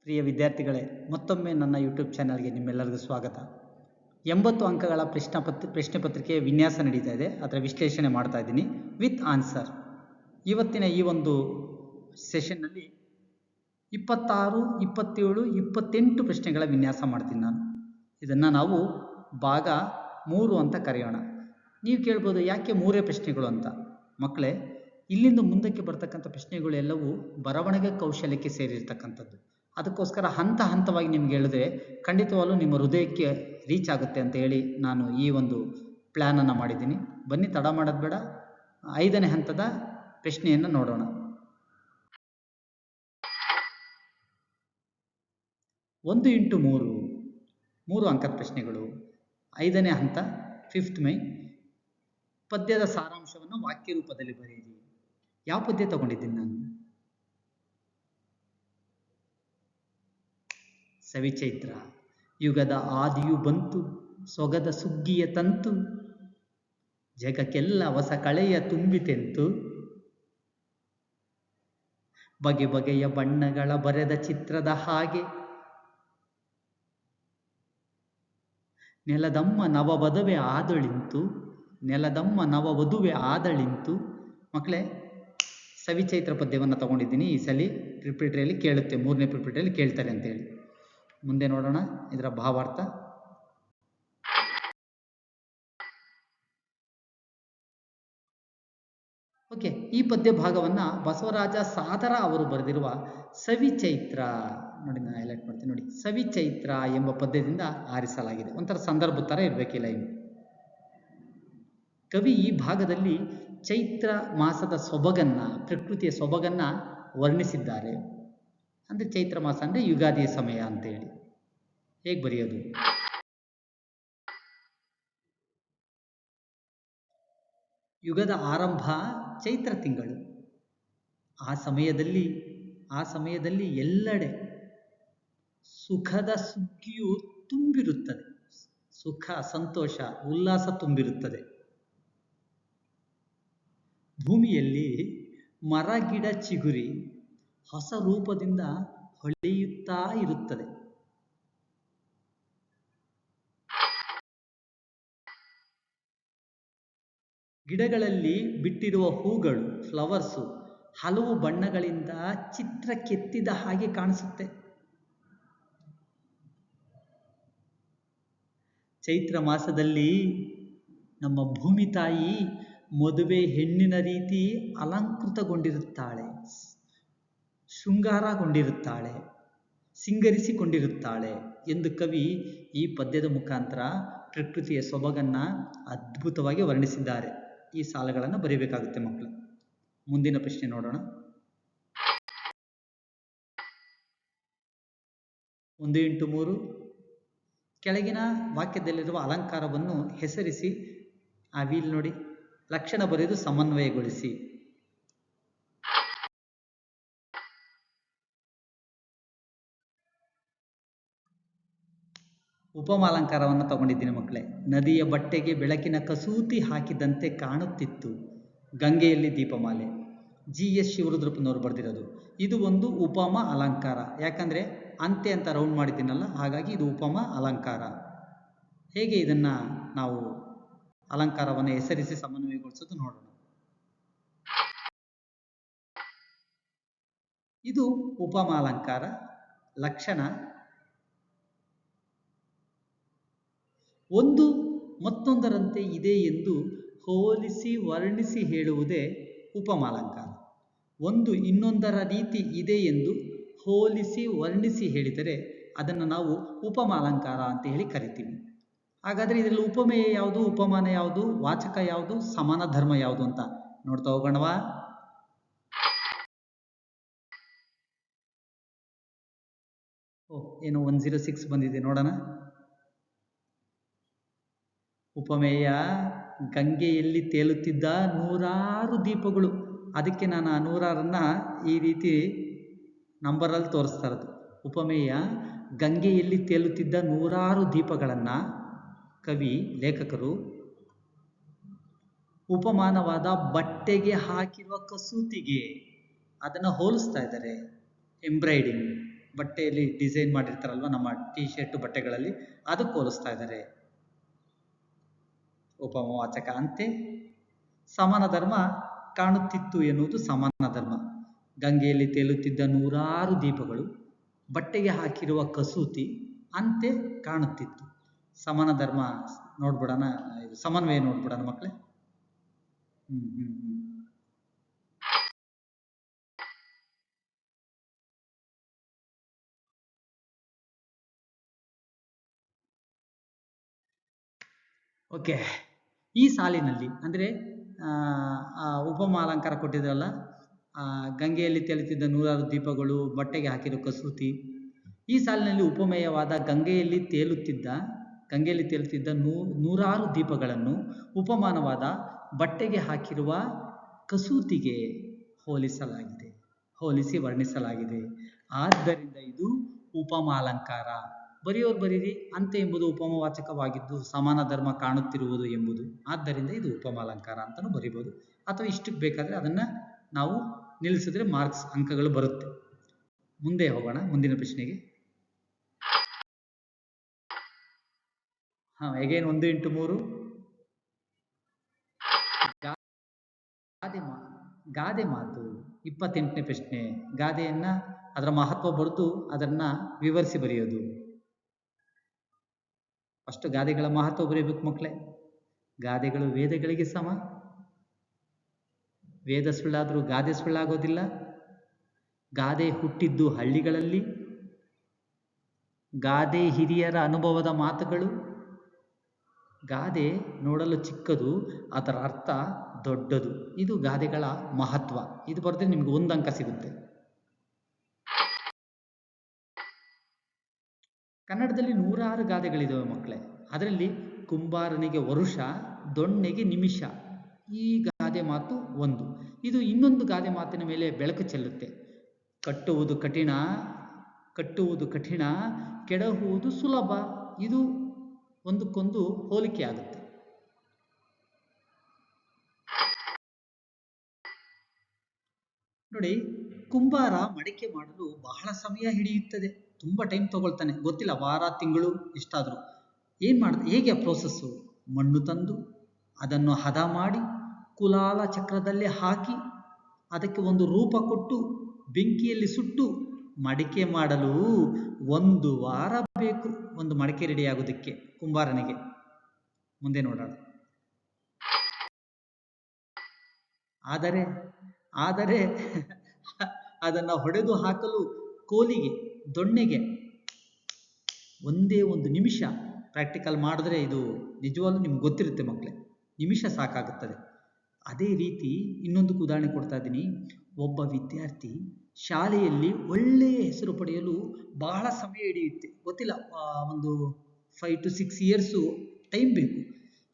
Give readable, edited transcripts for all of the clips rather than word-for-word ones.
ಪ್ರಿಯ ವಿದ್ಯಾರ್ಥಿಗಳೇ, ಮತ್ತೊಮ್ಮೆ ನನ್ನ ಯೂಟ್ಯೂಬ್ ಚಾನಲ್ಗೆ ನಿಮ್ಮೆಲ್ಲರಿಗೂ ಸ್ವಾಗತ. 80 ಅಂಕಗಳ ಪ್ರಶ್ನೆ ಪತ್ರಿಕೆಯ ವಿನ್ಯಾಸ ನಡೀತಾ ಇದೆ. ಅದರ ವಿಶ್ಲೇಷಣೆ ಮಾಡ್ತಾ ಇದ್ದೀನಿ ವಿತ್ ಆನ್ಸರ್. ಇವತ್ತಿನ ಈ ಒಂದು ಸೆಷನ್ನಲ್ಲಿ 26, 27, 28 ಪ್ರಶ್ನೆಗಳ ವಿನ್ಯಾಸ ಮಾಡ್ತೀನಿ ನಾನು. ಇದನ್ನು ನಾವು ಭಾಗ 3 ಅಂತ ಕರೆಯೋಣ. ನೀವು ಕೇಳ್ಬೋದು, ಯಾಕೆ 3 ಪ್ರಶ್ನೆಗಳು ಅಂತ. ಮಕ್ಕಳೇ, ಇಲ್ಲಿಂದ ಮುಂದಕ್ಕೆ ಬರ್ತಕ್ಕಂಥ ಪ್ರಶ್ನೆಗಳು ಎಲ್ಲವೂ ಬರವಣಿಗೆ ಕೌಶಲ್ಯಕ್ಕೆ ಸೇರಿರ್ತಕ್ಕಂಥದ್ದು. ಅದಕ್ಕೋಸ್ಕರ ಹಂತ ಹಂತವಾಗಿ ನಿಮ್ಗೆ ಹೇಳಿದ್ರೆ ಖಂಡಿತವಾಗ್ಲೂ ನಿಮ್ಮ ಹೃದಯಕ್ಕೆ ರೀಚ್ ಆಗುತ್ತೆ ಅಂತ ಹೇಳಿ ನಾನು ಈ ಒಂದು ಪ್ಲ್ಯಾನನ್ನು ಮಾಡಿದ್ದೀನಿ. ಬನ್ನಿ, ತಡ ಮಾಡೋದು ಬೇಡ, 5ನೇ ಹಂತದ ಪ್ರಶ್ನೆಯನ್ನು ನೋಡೋಣ. 1 ಇಂಟು 3 ಅಂಕದ ಪ್ರಶ್ನೆಗಳು. 5ನೇ ಹಂತ 5th ಮೈ. ಪದ್ಯದ ಸಾರಾಂಶವನ್ನು ವಾಕ್ಯ ರೂಪದಲ್ಲಿ ಬರೆಯಿರಿ. ಯಾವ ಪದ್ಯ ತಗೊಂಡಿದ್ದೀನಿ ನಾನು? ಸವಿಚೈತ್ರ. ಯುಗದ ಆದಿಯು ಬಂತು, ಸೊಗದ ಸುಗ್ಗಿಯ ತಂತು, ಜಗಕ್ಕೆಲ್ಲ ಹೊಸ ಕಳೆಯ ತುಂಬಿತೆಂತು, ಬಗೆ ಬಗೆಯ ಬಣ್ಣಗಳ ಬರೆದ ಚಿತ್ರದ ಹಾಗೆ, ನೆಲದಮ್ಮ ನವವಧುವೆ ಆದಳಿಂತು, ನೆಲದಮ್ಮ ನವವಧುವೆ ಆದಳಿಂತು. ಮಕ್ಕಳೇ, ಸವಿಚೈತ್ರ ಪದ್ಯವನ್ನು ತಗೊಂಡಿದ್ದೀನಿ. ಈ ಸಲ ಪ್ರಿಪರೇಟರಿಯಲ್ಲಿ ಕೇಳುತ್ತೆ, 3ನೇ ಪ್ರಿಪರೇಟರಿಯಲ್ಲಿ ಕೇಳ್ತಾರೆ ಅಂತೇಳಿ. ಮುಂದೆ ನೋಡೋಣ ಇದರ ಭಾವಾರ್ಥ. ಓಕೆ, ಈ ಪದ್ಯ ಭಾಗವನ್ನು ಬಸವರಾಜ ಸಾದರ ಅವರು ಬರೆದಿರುವ ಸವಿಚೈತ್ರ ನೋಡಿ, ನಾನು ಹೈಲೈಟ್ ಮಾಡ್ತೀನಿ ನೋಡಿ. ಸವಿಚೈತ್ರ ಎಂಬ ಪದ್ಯದಿಂದ ಆರಿಸಲಾಗಿದೆ. ಒಂಥರ ಸಂದರ್ಭ ಥರ ಇರಬೇಕಿಲ್ಲ ಇನ್ನು. ಕವಿ ಈ ಭಾಗದಲ್ಲಿ ಚೈತ್ರ ಮಾಸದ ಸೊಬಗನ್ನು, ಪ್ರಕೃತಿಯ ಸೊಬಗನ್ನು ವರ್ಣಿಸಿದ್ದಾರೆ. ಅಂದರೆ ಚೈತ್ರ ಮಾಸ ಅಂದರೆ ಯುಗಾದಿಯ ಸಮಯ ಅಂತೇಳಿ. ಹೇಗೆ ಬರೆಯೋದು? ಯುಗದ ಆರಂಭ ಚೈತ್ರ ತಿಂಗಳು. ಆ ಸಮಯದಲ್ಲಿ ಎಲ್ಲೆಡೆ ಸುಖದ ಸುಗ್ಗಿಯು ತುಂಬಿರುತ್ತದೆ. ಸುಖ, ಸಂತೋಷ, ಉಲ್ಲಾಸ ತುಂಬಿರುತ್ತದೆ. ಭೂಮಿಯಲ್ಲಿ ಮರ ಗಿಡ ಚಿಗುರಿ ಹೊಸ ರೂಪದಿಂದ ಹೊಳೆಯುತ್ತಾ ಇರುತ್ತದೆ. ಗಿಡಗಳಲ್ಲಿ ಬಿಟ್ಟಿರುವ ಹೂಗಳು, ಫ್ಲವರ್ಸು, ಹಲವು ಬಣ್ಣಗಳಿಂದ ಚಿತ್ರ ಕೆತ್ತಿದ ಹಾಗೆ ಕಾಣಿಸುತ್ತೆ. ಚೈತ್ರ ಮಾಸದಲ್ಲಿ ನಮ್ಮ ಭೂಮಿ ತಾಯಿ ಮದುವೆ ಹೆಣ್ಣಿನ ರೀತಿ ಅಲಂಕೃತಗೊಂಡಿರುತ್ತಾಳೆ, ಶೃಂಗಾರಗೊಂಡಿರುತ್ತಾಳೆ, ಸಿಂಗರಿಸಿಕೊಂಡಿರುತ್ತಾಳೆ ಎಂದು ಕವಿ ಈ ಪದ್ಯದ ಮುಖಾಂತರ ಪ್ರಕೃತಿಯ ಸೊಬಗನ್ನು ಅದ್ಭುತವಾಗಿ ವರ್ಣಿಸಿದ್ದಾರೆ. ಈ ಸಾಲುಗಳನ್ನು ಬರೀಬೇಕಾಗುತ್ತೆ ಮಕ್ಕಳು. ಮುಂದಿನ ಪ್ರಶ್ನೆ ನೋಡೋಣ. 1 ಇಂಟು 3. ಕೆಳಗಿನ ವಾಕ್ಯದಲ್ಲಿರುವ ಅಲಂಕಾರವನ್ನು ಹೆಸರಿಸಿ. ಆ ವೀಲ್ ನೋಡಿ. ಲಕ್ಷಣ ಬರೆದು ಸಮನ್ವಯಗೊಳಿಸಿ. ಉಪಮಾಲಂಕಾರವನ್ನು ತಗೊಂಡಿದ್ದೀನಿ ಮಕ್ಕಳೇ. ನದಿಯ ಬಟ್ಟೆಗೆ ಬೆಳಕಿನ ಕಸೂತಿ ಹಾಕಿದಂತೆ ಕಾಣುತ್ತಿತ್ತು, ಗಂಗೆಯಲ್ಲಿ ದೀಪಮಾಲೆ. GS ಶಿವರುದ್ರಪ್ಪನವರು ಬರೆದಿರೋದು. ಇದು ಒಂದು ಉಪಮ ಅಲಂಕಾರ. ಯಾಕಂದರೆ ಅಂತ್ಯ ಅಂತ ರೌಂಡ್ ಮಾಡಿದ್ದೀನಲ್ಲ, ಹಾಗಾಗಿ ಇದು ಉಪಮ ಅಲಂಕಾರ. ಹೇಗೆ ಇದನ್ನು ನಾವು ಅಲಂಕಾರವನ್ನು ಹೆಸರಿಸಿ ಸಮನ್ವಯಗೊಳಿಸೋದು ನೋಡೋಣ. ಇದು ಉಪಮ ಅಲಂಕಾರ. ಲಕ್ಷಣ: ಒಂದು ಮತ್ತೊಂದರಂತೆ ಇದೆ ಎಂದು ಹೋಲಿಸಿ ವರ್ಣಿಸಿ ಹೇಳುವುದೇ ಉಪಮಾಲಂಕಾರ. ಒಂದು ಇನ್ನೊಂದರ ರೀತಿ ಇದೆ ಎಂದು ಹೋಲಿಸಿ ವರ್ಣಿಸಿ ಹೇಳಿದರೆ ಅದನ್ನು ನಾವು ಉಪಮಾಲಂಕಾರ ಅಂತ ಹೇಳಿ ಕರಿತೀವಿ. ಹಾಗಾದರೆ ಇದರಲ್ಲಿ ಉಪಮೇಯ ಯಾವುದು, ಉಪಮಾನ ಯಾವುದು, ವಾಚಕ ಯಾವುದು, ಸಮಾನ ಧರ್ಮ ಯಾವುದು ಅಂತ ನೋಡ್ತಾ ಹೋಗೋಣವಾ? ಏನೋ 106 ಬಂದಿದೆ, ನೋಡೋಣ. ಉಪಮೇಯ: ಗಂಗೆಯಲ್ಲಿ ತೇಲುತ್ತಿದ್ದ 106 ದೀಪಗಳು. ಅದಕ್ಕೆ ನಾನು ಆ 106 ಈ ರೀತಿ ನಂಬರಲ್ಲಿ ತೋರಿಸ್ತಾ ಇರೋದು. ಉಪಮೇಯ: ಗಂಗೆಯಲ್ಲಿ ತೇಲುತ್ತಿದ್ದ 106 ದೀಪಗಳನ್ನು ಕವಿ, ಲೇಖಕರು ಉಪಮಾನವಾದ ಬಟ್ಟೆಗೆ ಹಾಕಿರುವ ಕಸೂತಿಗೆ ಅದನ್ನು ಹೋಲಿಸ್ತಾ ಇದ್ದಾರೆ. ಎಂಬ್ರಾಯ್ಡಿಂಗ್ ಬಟ್ಟೆಯಲ್ಲಿ ಡಿಸೈನ್ ಮಾಡಿರ್ತಾರಲ್ವ ನಮ್ಮ ಟಿ ಶರ್ಟ್ ಬಟ್ಟೆಗಳಲ್ಲಿ, ಅದಕ್ಕೆ ಹೋಲಿಸ್ತಾ ಇದ್ದಾರೆ. ಉಪಮವಾಚಕ ಅಂತೆ. ಸಮಾನ ಧರ್ಮ ಕಾಣುತ್ತಿತ್ತು ಎನ್ನುವುದು ಸಮಾನ ಧರ್ಮ. ಗಂಗೆಯಲ್ಲಿ ತೇಲುತ್ತಿದ್ದ ನೂರಾರು ದೀಪಗಳು, ಬಟ್ಟೆಗೆ ಹಾಕಿರುವ ಕಸೂತಿ ಅಂತೆ ಕಾಣುತ್ತಿತ್ತು. ಸಮಾನ ಧರ್ಮ ನೋಡ್ಬಿಡೋಣ, ಇದು ಸಮನ್ವಯ ನೋಡ್ಬಿಡೋಣ ಮಕ್ಕಳೇ. ಓಕೆ, ಈ ಸಾಲಿನಲ್ಲಿ ಅಂದರೆ ಉಪಮ ಅಲಂಕಾರ ಕೊಟ್ಟಿದ್ರಲ್ಲ, ಗಂಗೆಯಲ್ಲಿ ತೇಲುತ್ತಿದ್ದ ನೂರಾರು ದೀಪಗಳು, ಬಟ್ಟೆಗೆ ಹಾಕಿರೋ ಕಸೂತಿ. ಈ ಸಾಲಿನಲ್ಲಿ ಉಪಮೇಯವಾದ ಗಂಗೆಯಲ್ಲಿ ತೇಲುತ್ತಿದ್ದ ನೂರಾರು ದೀಪಗಳನ್ನು ಉಪಮಾನವಾದ ಬಟ್ಟೆಗೆ ಹಾಕಿರುವ ಕಸೂತಿಗೆ ಹೋಲಿಸಿ ವರ್ಣಿಸಲಾಗಿದೆ. ಆದ್ದರಿಂದ ಇದು ಉಪಮಾಲಂಕಾರ. ಬರೆಯೋರು ಬರೀರಿ. ಅಂತೆ ಎಂಬುದು ಉಪಮವಾಚಕವಾಗಿದ್ದು ಸಮಾನ ಧರ್ಮ ಕಾಣುತ್ತಿರುವುದು ಎಂಬುದು, ಆದ್ದರಿಂದ ಇದು ಉಪಮಾಲಂಕಾರ ಅಂತಲೂ ಬರಿಬೋದು. ಅಥವಾ ಇಷ್ಟಕ್ಕೆ ಬೇಕಾದರೆ ಅದನ್ನು ನಾವು ನಿಲ್ಲಿಸಿದ್ರೆ ಮಾರ್ಕ್ಸ್ ಅಂಕಗಳು ಬರುತ್ತೆ. ಮುಂದೆ ಹೋಗೋಣ ಮುಂದಿನ ಪ್ರಶ್ನೆಗೆ. ಅಗೇನ್ 1x3 ಗಾದೆ ಮಾತು. 28ನೇ ಪ್ರಶ್ನೆ. ಗಾದೆಯನ್ನ ಅದರ ಮಹತ್ವ ಬರೆದು ಅದನ್ನ ವಿವರಿಸಿ ಬರೆಯೋದು. ಫಸ್ಟ್ ಗಾದೆಗಳ ಮಹತ್ವ ಬರೆಯಬೇಕು ಮಕ್ಕಳೇ. ಗಾದೆಗಳು ವೇದಗಳಿಗೆ ಸಮ. ವೇದ ಸುಳ್ಳಾದರೂ ಗಾದೆ ಸುಳ್ಳಾಗೋದಿಲ್ಲ. ಗಾದೆ ಹುಟ್ಟಿದ್ದು ಹಳ್ಳಿಗಳಲ್ಲಿ. ಗಾದೆ ಹಿರಿಯರ ಅನುಭವದ ಮಾತುಗಳು. ಗಾದೆ ನೋಡಲು ಚಿಕ್ಕದು, ಅದರ ಅರ್ಥ ದೊಡ್ಡದು. ಇದು ಗಾದೆಗಳ ಮಹತ್ವ. ಇದು ಬರೆದ್ರೆ ನಿಮ್ಗೆ 1 ಅಂಕ ಸಿಗುತ್ತೆ. ಕನ್ನಡದಲ್ಲಿ 106 ಗಾದೆಗಳಿದ್ದಾವೆ ಮಕ್ಕಳೇ. ಅದರಲ್ಲಿ ಕುಂಬಾರನಿಗೆ ವರುಷ, ದೊಣ್ಣೆಗೆ ನಿಮಿಷ, ಈ ಗಾದೆ ಮಾತು ಒಂದು. ಇದು ಇನ್ನೊಂದು ಗಾದೆ ಮಾತಿನ ಮೇಲೆ ಬೆಳಕು ಚೆಲ್ಲುತ್ತೆ. ಕಟ್ಟುವುದು ಕಠಿಣ, ಕೆಡಹುವುದು ಸುಲಭ. ಇದು ಒಂದಕ್ಕೊಂದು ಹೋಲಿಕೆ ಆಗುತ್ತೆ. ನೋಡಿ, ಕುಂಬಾರ ಮಡಿಕೆ ಮಾಡಲು ಬಹಳ ಸಮಯ ಹಿಡಿಯುತ್ತದೆ. ತುಂಬ ಟೈಮ್ ತಗೊಳ್ತಾನೆ. ಗೊತ್ತಿಲ್ಲ, ವಾರ ತಿಂಗಳು ಇಷ್ಟಾದರೂ. ಹೇಗೆ ಪ್ರೋಸೆಸ್ಸು? ಮಣ್ಣು ತಂದು ಅದನ್ನು ಹದ ಮಾಡಿ ಕುಲಾಲ ಚಕ್ರದಲ್ಲಿ ಹಾಕಿ ಅದಕ್ಕೆ ಒಂದು ರೂಪ ಕೊಟ್ಟು ಬೆಂಕಿಯಲ್ಲಿ ಸುಟ್ಟು ಮಡಿಕೆ ಮಾಡಲು 1 ವಾರ ಬೇಕು. ಒಂದು ಮಡಿಕೆ ರೆಡಿ ಆಗೋದಕ್ಕೆ ಕುಂಬಾರನಿಗೆ. ಮುಂದೆ ನೋಡೋಣ. ಆದರೆ ಅದನ್ನು ಹೊಡೆದು ಹಾಕಲು ಕೋಲಿಗೆ, ದೊಣ್ಣೆಗೆ ಒಂದೇ 1 ನಿಮಿಷ. ಪ್ರಾಕ್ಟಿಕಲ್ ಮಾಡಿದ್ರೆ ಇದು ನಿಜವಾಗ್ಲೂ ನಿಮ್ಗೆ ಗೊತ್ತಿರುತ್ತೆ ಮಕ್ಕಳೇ, ನಿಮಿಷ ಸಾಕಾಗುತ್ತದೆ. ಅದೇ ರೀತಿ ಇನ್ನೊಂದು ಉದಾಹರಣೆ ಕೊಡ್ತಾ ಇದ್ದೀನಿ. ಒಬ್ಬ ವಿದ್ಯಾರ್ಥಿ ಶಾಲೆಯಲ್ಲಿ ಒಳ್ಳೆಯ ಹೆಸರು ಪಡೆಯಲು ಬಹಳ ಸಮಯ ಹಿಡಿಯುತ್ತೆ. ಗೊತ್ತಿಲ್ಲ, ಒಂದು 5 to 6 ಇಯರ್ಸು ಟೈಮ್ ಬೇಕು.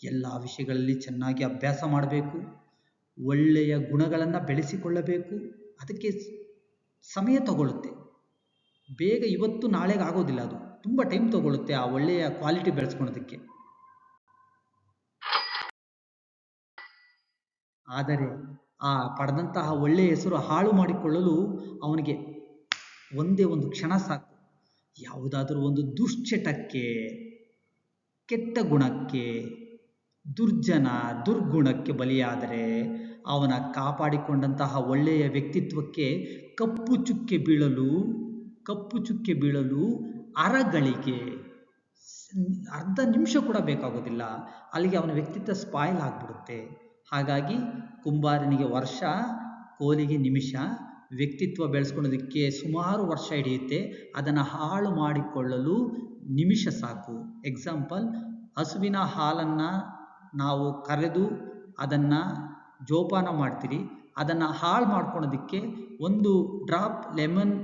ಎಲ್ಲ ವಿಷಯಗಳಲ್ಲಿ ಚೆನ್ನಾಗಿ ಅಭ್ಯಾಸ ಮಾಡಬೇಕು, ಒಳ್ಳೆಯ ಗುಣಗಳನ್ನು ಬೆಳೆಸಿಕೊಳ್ಳಬೇಕು. ಅದಕ್ಕೆ ಸಮಯ ತಗೊಳ್ಳುತ್ತೆ. ಬೇಗ ಇವತ್ತು ನಾಳೆಗೆ ಆಗೋದಿಲ್ಲ, ಅದು ತುಂಬ ಟೈಮ್ ತಗೊಳ್ಳುತ್ತೆ ಆ ಒಳ್ಳೆಯ ಕ್ವಾಲಿಟಿ ಬೆಳೆಸ್ಕೊಳ್ಳೋದಕ್ಕೆ. ಆದರೆ ಆ ಪಡೆದಂತಹ ಒಳ್ಳೆಯ ಹೆಸರು ಹಾಳು ಮಾಡಿಕೊಳ್ಳಲು ಅವನಿಗೆ ಒಂದೇ 1 ಕ್ಷಣ ಸಾಕು. ಯಾವುದಾದರೂ ಒಂದು ದುಶ್ಚಟಕ್ಕೆ, ಕೆಟ್ಟ ಗುಣಕ್ಕೆ, ದುರ್ಗುಣಕ್ಕೆ ಬಲಿಯಾದರೆ ಅವನ ಕಾಪಾಡಿಕೊಂಡಂತಹ ಒಳ್ಳೆಯ ವ್ಯಕ್ತಿತ್ವಕ್ಕೆ ಕಪ್ಪು ಚುಕ್ಕೆ ಬೀಳಲು ಅರಗಳಿಗೆ ಅರ್ಧ ನಿಮಿಷ ಕೂಡ ಬೇಕಾಗೋದಿಲ್ಲ. ಅಲ್ಲಿಗೆ ಅವನ ವ್ಯಕ್ತಿತ್ವ ಸ್ಪಾಯ್ಲ್ ಆಗಿಬಿಡುತ್ತೆ. ಹಾಗಾಗಿ ಕುಂಬಾರನಿಗೆ ವರ್ಷ, ಕೋಲಿಗೆ ನಿಮಿಷ. ವ್ಯಕ್ತಿತ್ವ ಬೆಳೆಸ್ಕೊಳ್ಳೋದಕ್ಕೆ ಸುಮಾರು ವರ್ಷ ಹಿಡಿಯುತ್ತೆ. ಅದನ್ನು ಹಾಳು ಮಾಡಿಕೊಳ್ಳಲು ನಿಮಿಷ ಸಾಕು. ಎಕ್ಸಾಂಪಲ್, ಹಸುವಿನ ಹಾಲನ್ನು ನಾವು ಕರೆದು ಅದನ್ನು ಜೋಪಾನ ಮಾಡ್ತೀರಿ. ಅದನ್ನು ಹಾಳು ಮಾಡ್ಕೊಳ್ಳೋದಕ್ಕೆ 1 ಡ್ರಾಪ್ ಲೆಮನ್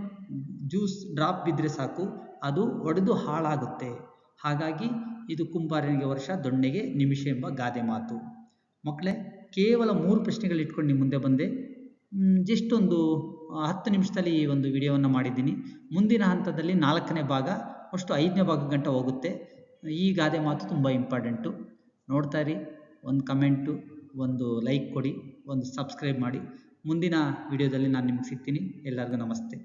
ಜ್ಯೂಸ್ ಡ್ರಾಪ್ ಬಿದ್ದರೆ ಸಾಕು, ಅದು ಒಡೆದು ಹಾಳಾಗುತ್ತೆ. ಹಾಗಾಗಿ ಇದು ಕುಂಬಾರನಿಗೆ ವರ್ಷ, ದೊಣ್ಣೆಗೆ ನಿಮಿಷ ಎಂಬ ಗಾದೆ ಮಾತು. ಮಕ್ಕಳೇ, ಕೇವಲ 3 ಪ್ರಶ್ನೆಗಳು ಇಟ್ಕೊಂಡು ನಿಮ್ಮ ಮುಂದೆ ಬಂದೆ. ಜಸ್ಟ್ ಒಂದು 10 ನಿಮಿಷದಲ್ಲಿ ಈ ಒಂದು ವಿಡಿಯೋವನ್ನು ಮಾಡಿದ್ದೀನಿ. ಮುಂದಿನ ಹಂತದಲ್ಲಿ 4ನೇ ಭಾಗ, ಅಷ್ಟು 5ನೇ ಭಾಗ ಗಂಟ ಹೋಗುತ್ತೆ. ಈ ಗಾದೆ ಮಾತು ತುಂಬ ಇಂಪಾರ್ಟೆಂಟು. ನೋಡ್ತಾ ಇರಿ. ಒಂದು ಕಮೆಂಟು, ಒಂದು ಲೈಕ್ ಕೊಡಿ, ಒಂದು ಸಬ್ಸ್ಕ್ರೈಬ್ ಮಾಡಿ. ಮುಂದಿನ ವಿಡಿಯೋದಲ್ಲಿ ನಾನು ನಿಮ್ಗೆ ಸಿಗ್ತೀನಿ. ಎಲ್ಲರಿಗೂ ನಮಸ್ತೆ.